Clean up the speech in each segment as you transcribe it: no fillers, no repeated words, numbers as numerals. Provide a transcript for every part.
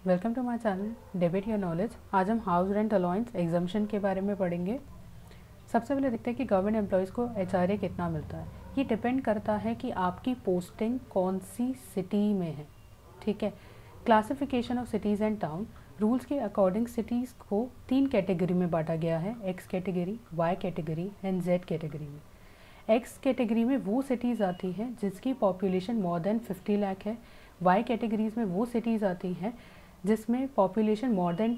Welcome to my channel debit your knowledge. आज हम house rent allowance exemption के बारे में पढ़ेंगे। सबसे पहले देखते हैं कि गवर्नमेंट एम्प्लॉयज़ को एचआरए कितना मिलता है। ये डिपेंड करता है कि आपकी पोस्टिंग कौन सी सिटी में है। ठीक है, classification of cities and town rules के अकॉर्डिंग सिटीज़ को 3 कैटेगरी में बांटा गया है, X category, Y category and Z category में। एक्स कैटेगरी में वो सिटीज़ आती हैं जिसकी पॉपुलेशन मोर देन 50 लाख है। वाई कैटेगरीज में वो सिटीज़ आती हैं जिसमें पॉपुलेशन मोर देन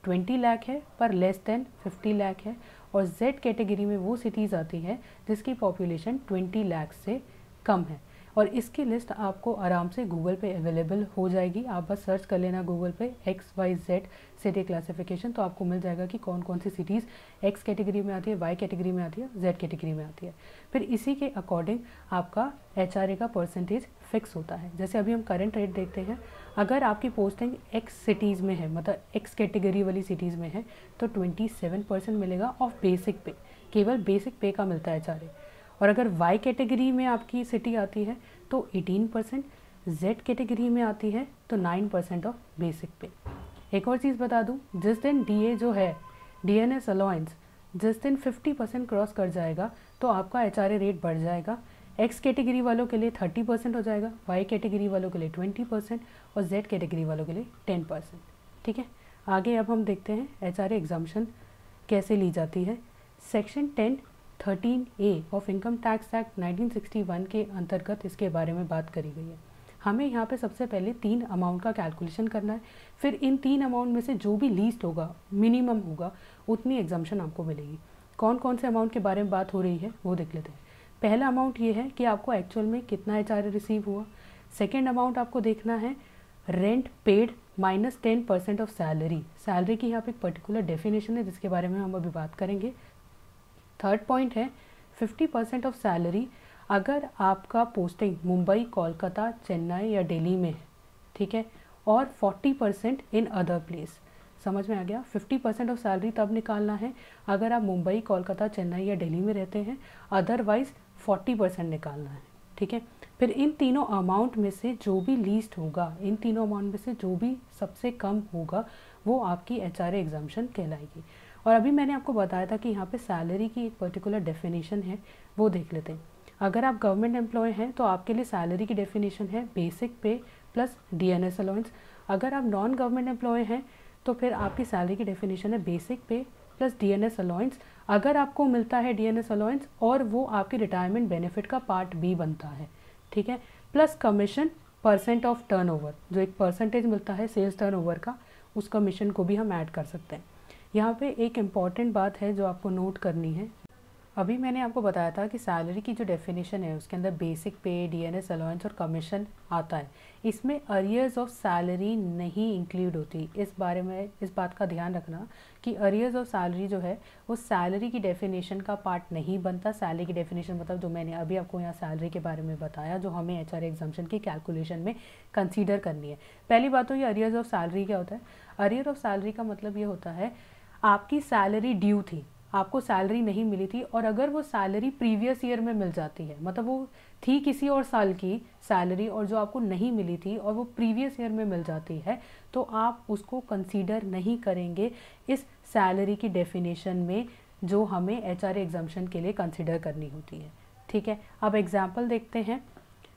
20 लाख है पर लेस देन 50 लाख है। और जेड कैटेगरी में वो सिटीज़ आती हैं जिसकी पॉपुलेशन 20 लाख से कम है। और इसकी लिस्ट आपको आराम से गूगल पे अवेलेबल हो जाएगी। आप बस सर्च कर लेना गूगल पे XYZ सिटी क्लासिफिकेशन, तो आपको मिल जाएगा कि कौन कौन सी सिटीज़ एक्स कैटेगरी में आती है, वाई कैटेगरी में आती है, जेड कैटेगरी में आती है। फिर इसी के अकॉर्डिंग आपका एचआरए का परसेंटेज फिक्स होता है। जैसे अभी हम करंट रेट देखते हैं, अगर आपकी पोस्टिंग एक्स सिटीज़ में है, मतलब एक्स कैटेगरी वाली सिटीज़ में है, तो 27% मिलेगा ऑफ बेसिक पे। केवल बेसिक पे का मिलता है एचआरए। और अगर वाई कैटेगरी में आपकी सिटी आती है तो 18%, जेड कैटेगरी में आती है तो 9% ऑफ बेसिक पे। एक और चीज़ बता दूं, जिस दिन डीए जो है डीएनएस अलाउंस जिस दिन 50% क्रॉस कर जाएगा तो आपका एचआरए रेट बढ़ जाएगा। एक्स कैटेगरी वालों के लिए 30% हो जाएगा, वाई कैटेगरी वालों के लिए 20% और जेड कैटेगरी वालों के लिए 10%। ठीक है, आगे अब हम देखते हैं एचआरए एग्जाम्पशन कैसे ली जाती है। Section 10(13)A of income tax act 1961 के अंतर्गत इसके बारे में बात करी गई है। हमें यहाँ पे सबसे पहले 3 अमाउंट का कैलकुलेशन करना है। फिर इन 3 अमाउंट में से जो भी लीस्ट होगा, मिनिमम होगा, उतनी एग्जाम्पशन आपको मिलेगी। कौन कौन से अमाउंट के बारे में बात हो रही है वो देख लेते हैं। पहला अमाउंट ये है कि आपको एक्चुअल में कितना एचआरए रिसीव हुआ। सेकेंड अमाउंट आपको देखना है rent paid minus 10% of salary. Salary की यहाँ पे एक पर्टिकुलर डेफिनेशन है जिसके बारे में हम अभी बात करेंगे। थर्ड पॉइंट है 50% ऑफ सैलरी अगर आपका पोस्टिंग मुंबई, कोलकाता, चेन्नई या दिल्ली में है। ठीक है, और 40% इन अदर प्लेस। समझ में आ गया? 50% ऑफ सैलरी तब निकालना है अगर आप मुंबई, कोलकाता, चेन्नई या दिल्ली में रहते हैं, अदरवाइज 40% निकालना है। ठीक है, फिर इन तीनों अमाउंट में से जो भी लीस्ट होगा, इन तीनों अमाउंट में से जो भी सबसे कम होगा वो आपकी एचआरए एग्जाम्पशन कहलाएगी। और अभी मैंने आपको बताया था कि यहाँ पे सैलरी की एक पर्टिकुलर डेफिनेशन है, वो देख लेते हैं। अगर आप गवर्नमेंट एम्प्लॉय हैं तो आपके लिए सैलरी की डेफिनेशन है बेसिक पे प्लस डीएनएस अलाउंस। अगर आप नॉन गवर्नमेंट एम्प्लॉय हैं तो फिर आपकी सैलरी की डेफिनेशन है बेसिक पे प्लस डीएनएस अलाउंस। अगर आपको मिलता है डीएनएस अलाउंस और वो आपके रिटायरमेंट बेनिफिट का पार्ट बी बनता है, ठीक है, plus commission percent of turnover, जो एक परसेंटेज मिलता है सेल्स टर्नओवर का, उस कमीशन को भी हम ऐड कर सकते हैं। यहाँ पे एक इम्पॉर्टेंट बात है जो आपको नोट करनी है। अभी मैंने आपको बताया था कि सैलरी की जो डेफिनेशन है उसके अंदर बेसिक पे, डीएनएस अलाउंस और कमीशन आता है। इसमें अरियर्स ऑफ सैलरी नहीं इंक्लूड होती। इस बारे में इस बात का ध्यान रखना कि अरियर्स ऑफ सैलरी जो है वो सैलरी की डेफिनेशन का पार्ट नहीं बनता। सैलरी की डेफिनेशन मतलब जो मैंने अभी आपको यहाँ सैलरी के बारे में बताया, जो हमें एचआरए एग्जाम्पशन की कैलकुलेशन में कंसीडर करनी है। पहली बात तो ये अरियर्स ऑफ सैलरी क्या होता है। अरियर ऑफ सैलरी का मतलब ये होता है आपकी सैलरी ड्यू थी, आपको सैलरी नहीं मिली थी, और अगर वो सैलरी प्रीवियस ईयर में मिल जाती है, मतलब वो थी किसी और साल की सैलरी और जो आपको नहीं मिली थी और वो प्रीवियस ईयर में मिल जाती है, तो आप उसको कंसीडर नहीं करेंगे इस सैलरी की डेफिनेशन में जो हमें एचआरए एग्जाम्पशन के लिए कंसीडर करनी होती है। ठीक है, अब एग्जाम्पल देखते हैं।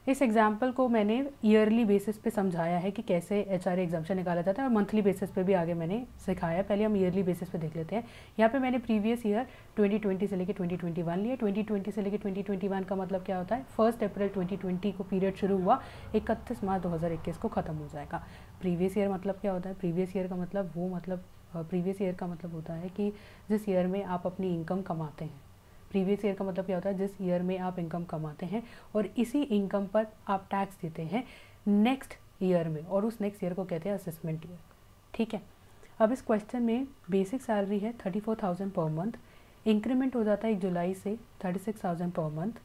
इस एग्जाम्पल को मैंने ईयरली बेसिस पे समझाया है कि कैसे एचआरए एग्जाम्पशन निकाला जाता है, और मंथली बेसिस पे भी आगे मैंने सिखाया। पहले हम ईयरली बेसिस पे देख लेते हैं। यहाँ पे मैंने प्रीवियस ईयर 2020 से लेकर 2021 लिया। 2020 से लेकर 2021 का मतलब क्या होता है, 1 अप्रैल 2020 को पीरियड शुरू हुआ, 31 मार्च 2021 को ख़त्म हो जाएगा। प्रीवियस ईयर मतलब क्या होता है, प्रीवियस ईयर का मतलब प्रीवियस ईयर का मतलब होता है कि जिस ईयर में आप अपनी इनकम कमाते हैं। प्रीवियस ईयर का मतलब क्या होता है, जिस ईयर में आप इनकम कमाते हैं और इसी इनकम पर आप टैक्स देते हैं नेक्स्ट ईयर में, और उस नेक्स्ट ईयर को कहते हैं असेसमेंट ईयर। ठीक है, अब इस क्वेश्चन में बेसिक सैलरी है 34,000 पर मंथ, इंक्रीमेंट हो जाता है 1 जुलाई से 36,000 पर मंथ।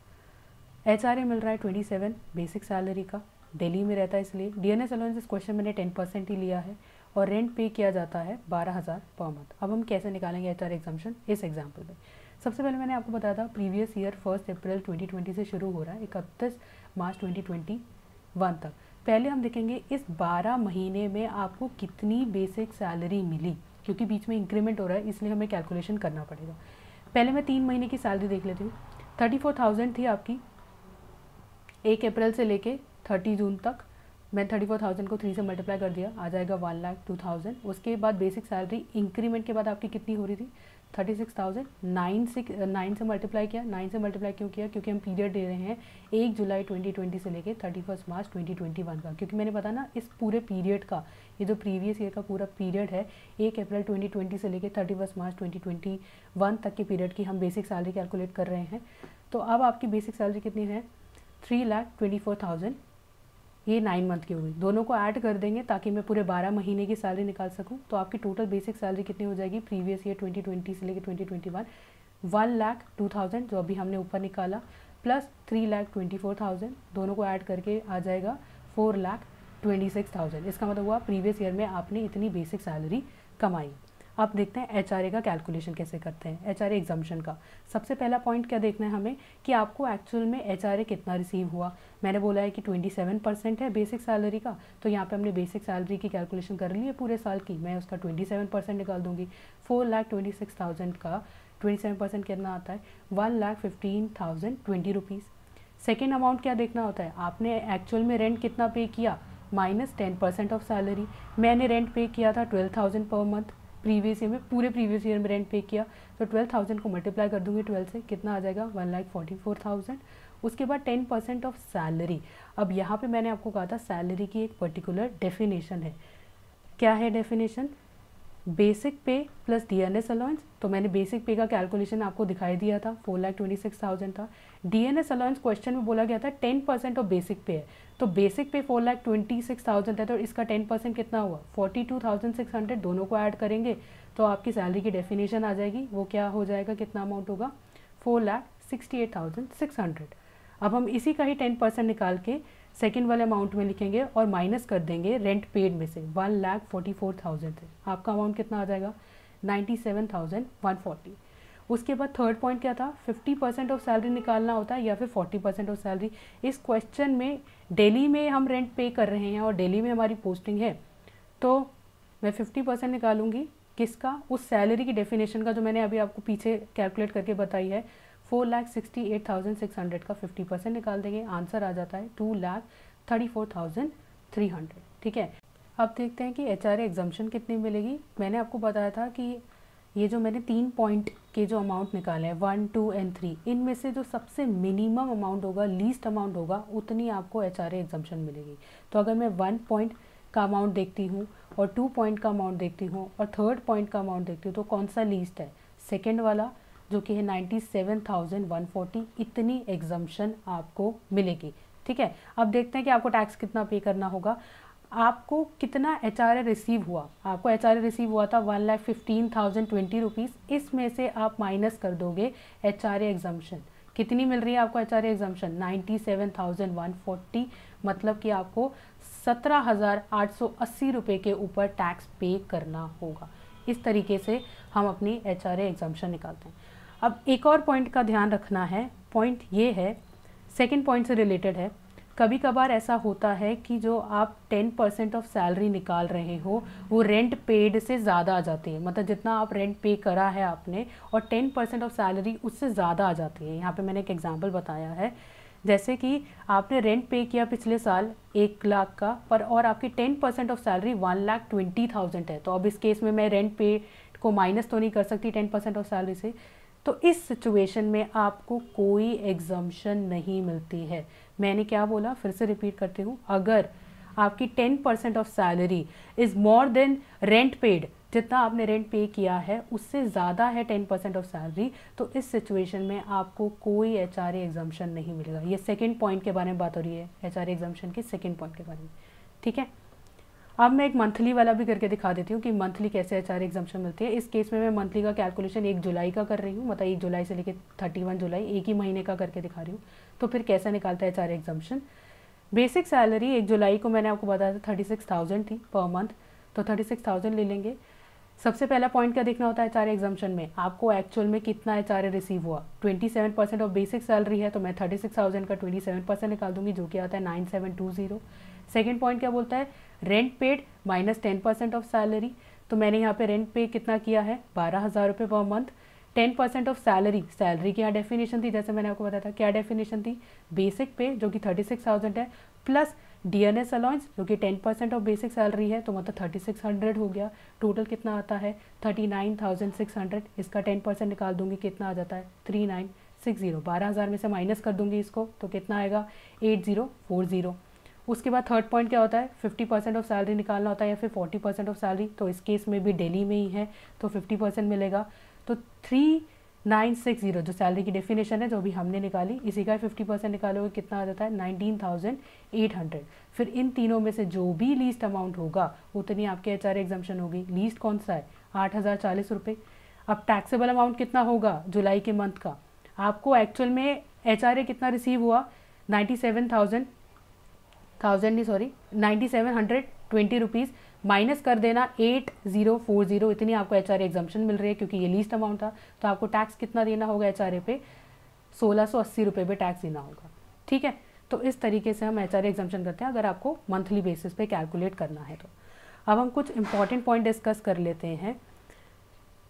एचआरए मिल रहा है 27 बेसिक सैलरी का, दिल्ली में रहता है इसलिए। डीएनएस अलाउंस इस क्वेश्चन मैंने 10% ही लिया है, और रेंट पे किया जाता है 12,000 पर मंथ। अब हम कैसे निकालेंगे एचआरए एग्जाम्पशन इस एग्जाम्पल में। सबसे पहले मैंने आपको बताया था प्रीवियस ईयर 1 अप्रैल 2020 से शुरू हो रहा है 31 मार्च 2021 तक। पहले हम देखेंगे इस 12 महीने में आपको कितनी बेसिक सैलरी मिली, क्योंकि बीच में इंक्रीमेंट हो रहा है इसलिए हमें कैलकुलेशन करना पड़ेगा। पहले मैं 3 महीने की सैलरी देख लेती हूँ। 34,000 थी आपकी 1 अप्रैल से लेके 30 जून तक। मैं 34,000 को 3 से मल्टीप्लाई कर दिया, आ जाएगा 1,02,000। उसके बाद बेसिक सैलरी इंक्रीमेंट के बाद आपकी कितनी हो रही थी 36,000। 9 से मल्टीप्लाई किया। 9 से मल्टीप्लाई क्यों किया, क्योंकि हम पीरियड दे रहे हैं 1 जुलाई 2020 से लेके 31 मार्च 2021 का, क्योंकि मैंने पता ना इस पूरे पीरियड का, ये जो प्रीवियस ईयर का पूरा पीरियड है 1 अप्रैल 2020 से लेके 31 मार्च 2021 तक के पीरियड की हम बेसिक सैलरी कैलकुलेट कर रहे हैं। तो अब आपकी बेसिक सैलरी कितनी है 3,24,000। ये 9 मंथ की हो गई। दोनों को ऐड कर देंगे ताकि मैं पूरे 12 महीने की सैलरी निकाल सकूं। तो आपकी टोटल बेसिक सैलरी कितनी हो जाएगी प्रीवियस ईयर 2020 से लेकर 2021 1,02,000 जो अभी हमने ऊपर निकाला, प्लस 3,24,000, दोनों को ऐड करके आ जाएगा 4,26,000। इसका मतलब हुआ प्रीवियस ईयर में आपने इतनी बेसिक सैलरी कमाई। अब देखते हैं एचआरए का कैलकुलेशन कैसे करते हैं, एचआरए एग्जाम्पशन का। सबसे पहला पॉइंट क्या देखना है हमें कि आपको एक्चुअल में एचआरए कितना रिसीव हुआ। मैंने बोला है कि 27% है बेसिक सैलरी का, तो यहाँ पे हमने बेसिक सैलरी की कैलकुलेशन कर ली है पूरे साल की, मैं उसका 27% निकाल दूंगी। 4,26,000 का 27% कितना आता है 1,15,020 रुपीज़। सेकेंड अमाउंट क्या देखना होता है, आपने एक्चुअल में रेंट कितना पे किया माइनस 10% ऑफ सैलरी। मैंने रेंट पे किया था 12,000 पर मंथ प्रीवियस ईयर में, पूरे प्रीवियस ईयर में रेंट पे किया, तो 12,000 को मल्टीप्लाई कर दूंगी 12 से, कितना आ जाएगा 1,44,000। उसके बाद 10% ऑफ सैलरी। अब यहाँ पे मैंने आपको कहा था सैलरी की एक पर्टिकुलर डेफिनेशन है। क्या है डेफिनेशन, बेसिक पे प्लस डीएनएस अलाउंस। तो मैंने बेसिक पे का कैलकुलेशन आपको दिखाई दिया था 4,26,000 था। डीएनएस अलाउंस क्वेश्चन में बोला गया था 10% ऑफ बेसिक पे है, तो बेसिक पे 4,26,000 है, तो इसका 10% कितना हुआ 42,600। दोनों को ऐड करेंगे तो आपकी सैलरी की डेफिनेशन आ जाएगी, वो क्या हो जाएगा, कितना अमाउंट होगा 4,68,600। अब हम इसी का ही 10% निकाल के सेकेंड वाले अमाउंट में लिखेंगे और माइनस कर देंगे रेंट पेड में से 1,44,000 से। आपका अमाउंट कितना आ जाएगा 97,140। उसके बाद थर्ड पॉइंट क्या था, 50% ऑफ सैलरी निकालना होता है या फिर 40% ऑफ सैलरी। इस क्वेश्चन में दिल्ली में हम रेंट पे कर रहे हैं और दिल्ली में हमारी पोस्टिंग है, तो मैं 50% निकालूंगी किसका, उस सैलरी की डेफिनेशन का जो मैंने अभी आपको पीछे कैलकुलेट करके बताई है। 4,68,600 का 50% निकाल देंगे, आंसर आ जाता है 2,34,300। ठीक है, अब देखते हैं कि एचआरए एग्जाम्पशन कितनी मिलेगी। मैंने आपको बताया था कि ये जो मैंने 3 पॉइंट के जो अमाउंट निकाले हैं 1, 2 एंड 3, इनमें से जो सबसे मिनिमम अमाउंट होगा, लीस्ट अमाउंट होगा, उतनी आपको एचआरए एग्जाम्पशन मिलेगी। तो अगर मैं 1 पॉइंट का अमाउंट देखती हूँ और 2 पॉइंट का अमाउंट देखती हूँ और थर्ड पॉइंट का अमाउंट देखती हूँ, तो कौन सा लीस्ट है, सेकेंड वाला जो कि है 97,140। इतनी एग्जाम्पशन आपको मिलेगी। ठीक है, अब देखते हैं कि आपको टैक्स कितना पे करना होगा। आपको कितना एचआरए रिसीव हुआ, आपको एचआरए रिसीव हुआ था 1,15,020 रुपीज़। इसमें से आप माइनस कर दोगे एचआरए एग्जाम्पशन, कितनी मिल रही है आपको एचआरए एग्जाम्पशन 97,140, मतलब कि आपको 17,880 रुपये के ऊपर टैक्स पे करना होगा। इस तरीके से हम अपनी एचआरए एग्जाम्पशन निकालते हैं। अब एक और पॉइंट का ध्यान रखना है, पॉइंट ये है, सेकंड पॉइंट से रिलेटेड है। कभी कभार ऐसा होता है कि जो आप 10% ऑफ सैलरी निकाल रहे हो वो रेंट पेड से ज़्यादा आ जाती है, मतलब जितना आप रेंट पे करा है आपने और 10% ऑफ सैलरी उससे ज़्यादा आ जाती है। यहाँ पे मैंने एक एग्जांपल बताया है, जैसे कि आपने रेंट पे किया पिछले साल 1 लाख का पर, और आपकी 10% ऑफ सैलरी 1,20,000 है। तो अब इस केस में मैं रेंट पे को माइनस तो नहीं कर सकती 10% ऑफ सैलरी से, तो इस सिचुएशन में आपको कोई एग्जम्पशन नहीं मिलती है। मैंने क्या बोला, फिर से रिपीट करती हूँ, अगर आपकी 10% of salary is more than rent paid, जितना आपने रेंट पे किया है उससे ज़्यादा है 10% ऑफ सैलरी, तो इस सिचुएशन में आपको कोई एचआरए एग्जम्पशन नहीं मिलेगा। ये सेकेंड पॉइंट के बारे में बात हो रही है, एचआरए एग्जम्पशन के सेकेंड पॉइंट के बारे में। ठीक है, अब मैं एक मंथली वाला भी करके दिखा देती हूँ कि मंथली कैसे एचआरए एग्जम्पशन मिलती है। इस केस में मैं मंथली का कैलकुलेशन 1 जुलाई का कर रही हूँ, मतलब 1 जुलाई से लेकर 31 जुलाई, एक ही महीने का करके दिखा रही हूँ। तो फिर कैसा निकालता है एचआरए एग्जम्पशन। बेसिक सैलरी 1 जुलाई को मैंने आपको बताया था 36,000 थी पर मंथ, तो 36,000 ले लेंगे। सबसे पहला पॉइंट क्या देखना होता है एचआरए एग्जम्पशन में, आपको एक्चुअल में कितना एचआरए रिसीव हुआ। 27% ऑफ बेसिक सैलरी है, तो मैं 36,000 का 27% निकाल दूंगी, जो कि आता है 9720। सेकेंड पॉइंट क्या बोलता है, rent paid minus 10% of salary. तो मैंने यहाँ पे रेंट पे कितना किया है, 12,000 रुपये per month. 10% of salary, salary की यहाँ डेफिनेशन थी, जैसे मैंने आपको बताया था, क्या डेफिनेशन थी, बेसिक पे जो कि 36,000 है, प्लस DNS अलाउंस जो कि 10% ऑफ बेसिक सैलरी है, तो मतलब 3600 हो गया। टोटल कितना आता है, 39,600। इसका 10% निकाल दूंगी, कितना आ जाता है, 3960। 12,000 में से माइनस कर दूंगी इसको, तो कितना आएगा, 8040। उसके बाद थर्ड पॉइंट क्या होता है, 50% ऑफ सैलरी निकालना होता है या फिर 40% ऑफ सैलरी। तो इस केस में भी दिल्ली में ही है तो 50% मिलेगा। तो 3960 जो सैलरी की डेफिनेशन है जो भी हमने निकाली, इसी का 50% निकालोगे, कितना आ जाता है, 19,800। फिर इन तीनों में से जो भी लीस्ट अमाउंट होगा उतनी आपके HRA एग्जम्पशन होगी। लीस्ट कौन सा है, 8,040 रुपये। अब टैक्सेबल अमाउंट कितना होगा जुलाई के मंथ का, आपको एक्चुअल में HRA कितना रिसीव हुआ, 9,720 रुपीज़, माइनस कर देना 8040, इतनी आपको HRA एग्जम्पशन मिल रही है क्योंकि ये लीस्ट अमाउंट था। तो आपको टैक्स कितना देना होगा HRA पे, 1680 रुपये पे टैक्स देना होगा। ठीक है, तो इस तरीके से हम HRA एग्जम्पशन करते हैं अगर आपको मंथली बेसिस पे कैलकुलेट करना है तो। अब हम कुछ इंपॉर्टेंट पॉइंट डिस्कस कर लेते हैं।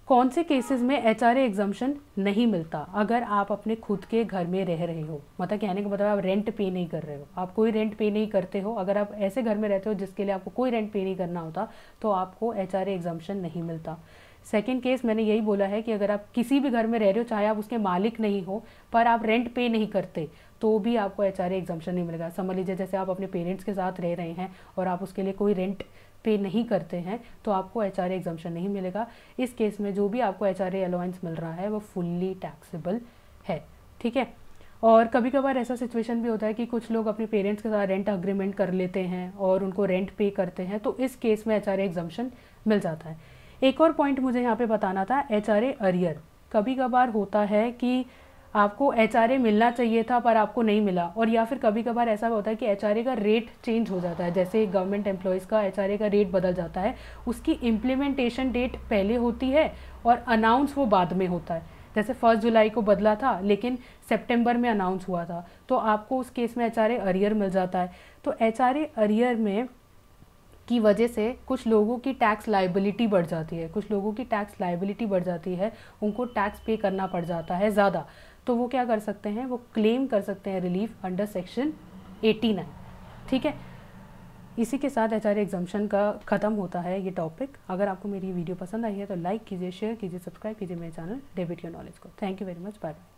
कौन से केसेस में HRA एग्जम्पशन नहीं मिलता, अगर आप अपने खुद के घर में रह रहे हो, मतलब कहने का मतलब आप रेंट पे नहीं कर रहे हो, आप कोई रेंट पे नहीं करते हो, अगर आप ऐसे घर में रहते हो जिसके लिए आपको कोई रेंट पे नहीं करना होता, तो आपको HRA एग्जम्पशन नहीं मिलता। सेकेंड केस मैंने यही बोला है कि अगर आप किसी भी घर में रह रहे हो, चाहे आप उसके मालिक नहीं हो, पर आप रेंट पे नहीं करते, तो भी आपको HRA एग्जम्पशन नहीं मिलेगा। समझ लीजिए जैसे आप अपने पेरेंट्स के साथ रह रहे हैं और आप उसके लिए कोई रेंट पे नहीं करते हैं, तो आपको HRA एग्जम्पशन नहीं मिलेगा। इस केस में जो भी आपको HRA अलाउंस मिल रहा है वो फुल्ली टैक्सेबल है। ठीक है, और कभी कभार ऐसा सिचुएशन भी होता है कि कुछ लोग अपने पेरेंट्स के साथ रेंट अग्रीमेंट कर लेते हैं और उनको रेंट पे करते हैं, तो इस केस में HRA एग्जम्पशन मिल जाता है। एक और पॉइंट मुझे यहाँ पे बताना था, HRA अरियर। कभी कभार होता है कि आपको HRA मिलना चाहिए था पर आपको नहीं मिला, और या फिर कभी कभार ऐसा होता है कि HRA का रेट चेंज हो जाता है। जैसे गवर्नमेंट एम्प्लॉयज़ का HRA का रेट बदल जाता है, उसकी इम्प्लीमेंटेशन डेट पहले होती है और अनाउंस वो बाद में होता है। जैसे 1 जुलाई को बदला था लेकिन सितंबर में अनाउंस हुआ था, तो आपको उस केस में HRA अरियर मिल जाता है। तो HRA अरियर में की वजह से कुछ लोगों की टैक्स लाइबिलिटी बढ़ जाती है, उनको टैक्स पे करना पड़ जाता है ज़्यादा। तो वो क्या कर सकते हैं, वो क्लेम कर सकते हैं रिलीफ अंडर सेक्शन 89। ठीक है, इसी के साथ HRA एग्जम्पशन का ख़त्म होता है ये टॉपिक। अगर आपको मेरी वीडियो पसंद आई है तो लाइक कीजिए, शेयर कीजिए, सब्सक्राइब कीजिए मेरे चैनल डेबिट योर नॉलेज को। Thank you very much, bye bye.